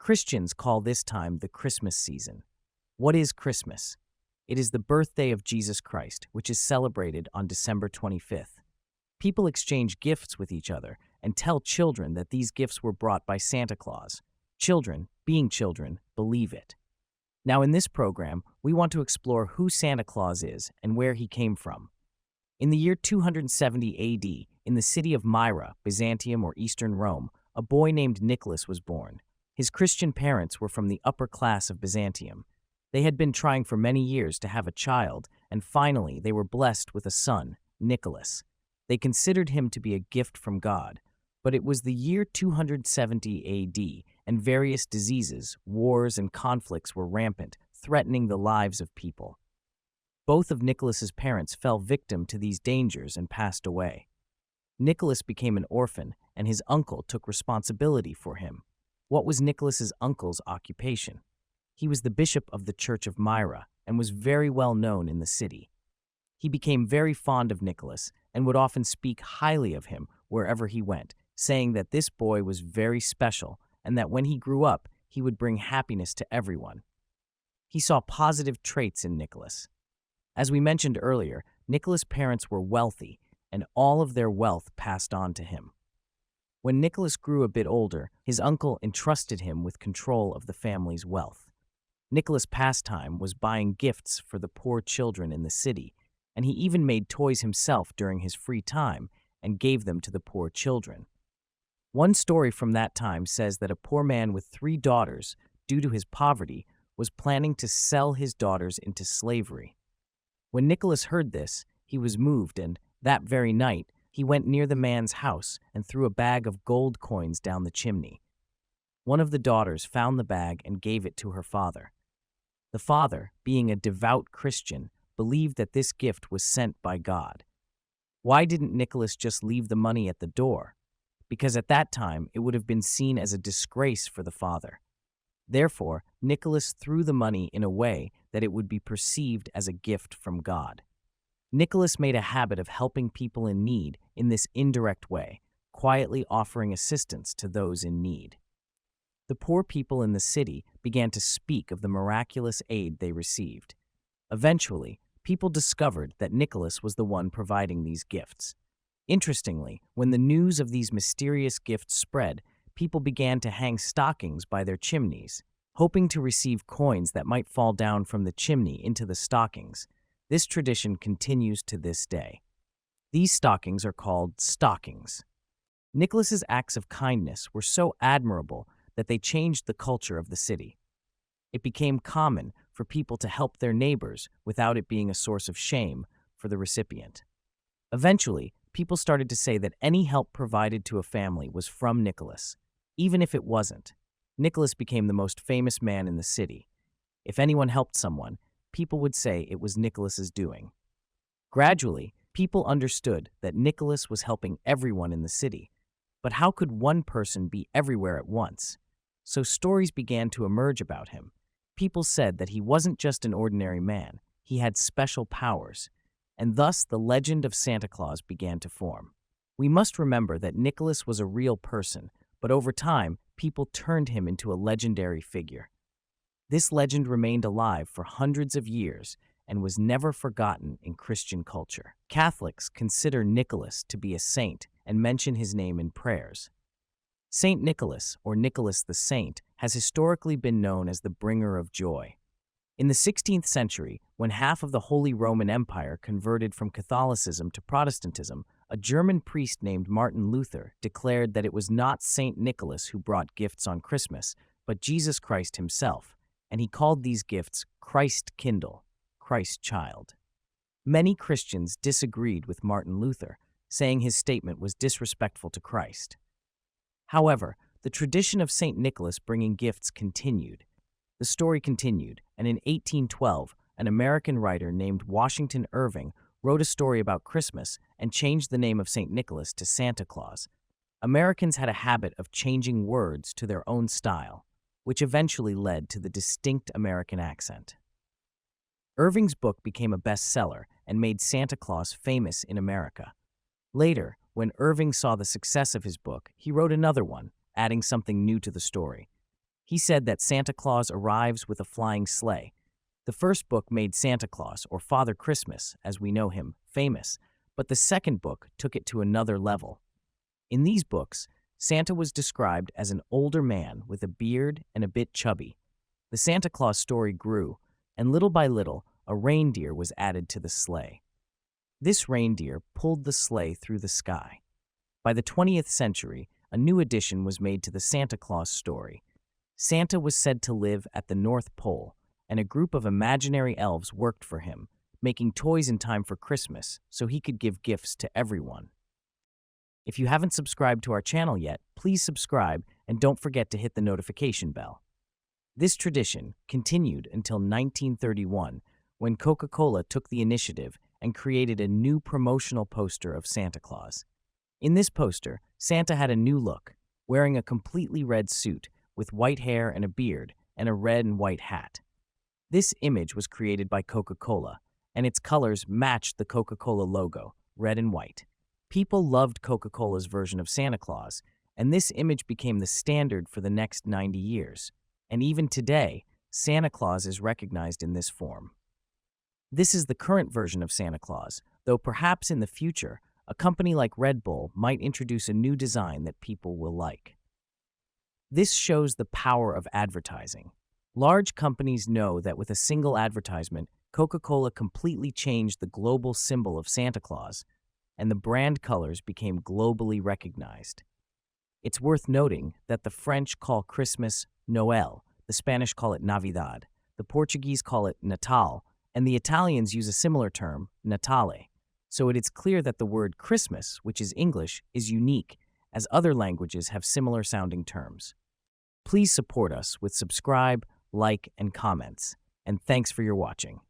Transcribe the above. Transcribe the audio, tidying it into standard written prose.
Christians call this time the Christmas season. What is Christmas? It is the birthday of Jesus Christ, which is celebrated on December 25th. People exchange gifts with each other and tell children that these gifts were brought by Santa Claus. Children, being children, believe it. Now, in this program, we want to explore who Santa Claus is and where he came from. In the year 270 AD, in the city of Myra, Byzantium or Eastern Rome, a boy named Nicholas was born. His Christian parents were from the upper class of Byzantium. They had been trying for many years to have a child, and finally they were blessed with a son, Nicholas. They considered him to be a gift from God. But it was the year 270 AD, and various diseases, wars, and conflicts were rampant, threatening the lives of people. Both of Nicholas's parents fell victim to these dangers and passed away. Nicholas became an orphan, and his uncle took responsibility for him. What was Nicholas's uncle's occupation? He was the bishop of the Church of Myra and was very well known in the city. He became very fond of Nicholas and would often speak highly of him wherever he went, saying that this boy was very special and that when he grew up, he would bring happiness to everyone. He saw positive traits in Nicholas. As we mentioned earlier, Nicholas' parents were wealthy, and all of their wealth passed on to him. When Nicholas grew a bit older, his uncle entrusted him with control of the family's wealth. Nicholas' pastime was buying gifts for the poor children in the city, and he even made toys himself during his free time and gave them to the poor children. One story from that time says that a poor man with 3 daughters, due to his poverty, was planning to sell his daughters into slavery. When Nicholas heard this, he was moved, and that very night, he went near the man's house and threw a bag of gold coins down the chimney. One of the daughters found the bag and gave it to her father. The father, being a devout Christian, believed that this gift was sent by God. Why didn't Nicholas just leave the money at the door? Because at that time, it would have been seen as a disgrace for the father. Therefore, Nicholas threw the money in a way that it would be perceived as a gift from God. Nicholas made a habit of helping people in need in this indirect way, quietly offering assistance to those in need. The poor people in the city began to speak of the miraculous aid they received. Eventually, people discovered that Nicholas was the one providing these gifts. Interestingly, when the news of these mysterious gifts spread, people began to hang stockings by their chimneys, hoping to receive coins that might fall down from the chimney into the stockings. This tradition continues to this day. These stockings are called stockings. Nicholas's acts of kindness were so admirable that they changed the culture of the city. It became common for people to help their neighbors without it being a source of shame for the recipient. Eventually, people started to say that any help provided to a family was from Nicholas. Even if it wasn't, Nicholas became the most famous man in the city. If anyone helped someone, people would say it was Nicholas's doing. Gradually, people understood that Nicholas was helping everyone in the city. But how could one person be everywhere at once? So stories began to emerge about him. People said that he wasn't just an ordinary man, he had special powers, and thus the legend of Santa Claus began to form. We must remember that Nicholas was a real person, but over time, people turned him into a legendary figure. This legend remained alive for hundreds of years and was never forgotten in Christian culture. Catholics consider Nicholas to be a saint and mention his name in prayers. Saint Nicholas, or Nicholas the Saint, has historically been known as the bringer of joy. In the 16th century, when half of the Holy Roman Empire converted from Catholicism to Protestantism, a German priest named Martin Luther declared that it was not Saint Nicholas who brought gifts on Christmas, but Jesus Christ himself, and he called these gifts Christ Kindle, Christ Child. Many Christians disagreed with Martin Luther, saying his statement was disrespectful to Christ. However, the tradition of St. Nicholas bringing gifts continued. The story continued, and in 1812, an American writer named Washington Irving wrote a story about Christmas and changed the name of St. Nicholas to Santa Claus. Americans had a habit of changing words to their own style, which eventually led to the distinct American accent. Irving's book became a bestseller and made Santa Claus famous in America. Later, when Irving saw the success of his book, he wrote another one, adding something new to the story. He said that Santa Claus arrives with a flying sleigh. The first book made Santa Claus, or Father Christmas, as we know him, famous, but the second book took it to another level. In these books, Santa was described as an older man with a beard and a bit chubby. The Santa Claus story grew, and little by little, a reindeer was added to the sleigh. This reindeer pulled the sleigh through the sky. By the 20th century, a new addition was made to the Santa Claus story. Santa was said to live at the North Pole, and a group of imaginary elves worked for him, making toys in time for Christmas so he could give gifts to everyone. If you haven't subscribed to our channel yet, please subscribe and don't forget to hit the notification bell. This tradition continued until 1931, when Coca-Cola took the initiative and created a new promotional poster of Santa Claus. In this poster, Santa had a new look, wearing a completely red suit with white hair and a beard and a red and white hat. This image was created by Coca-Cola, and its colors matched the Coca-Cola logo, red and white. People loved Coca-Cola's version of Santa Claus, and this image became the standard for the next 90 years. And even today, Santa Claus is recognized in this form. This is the current version of Santa Claus, though perhaps in the future, a company like Red Bull might introduce a new design that people will like. This shows the power of advertising. Large companies know that with a single advertisement, Coca-Cola completely changed the global symbol of Santa Claus, and the brand colors became globally recognized. It's worth noting that the French call Christmas Noël, the Spanish call it Navidad, the Portuguese call it Natal, and the Italians use a similar term, Natale. So it is clear that the word Christmas, which is English, is unique, as other languages have similar sounding terms. Please support us with subscribe, like, and comments, and thanks for your watching.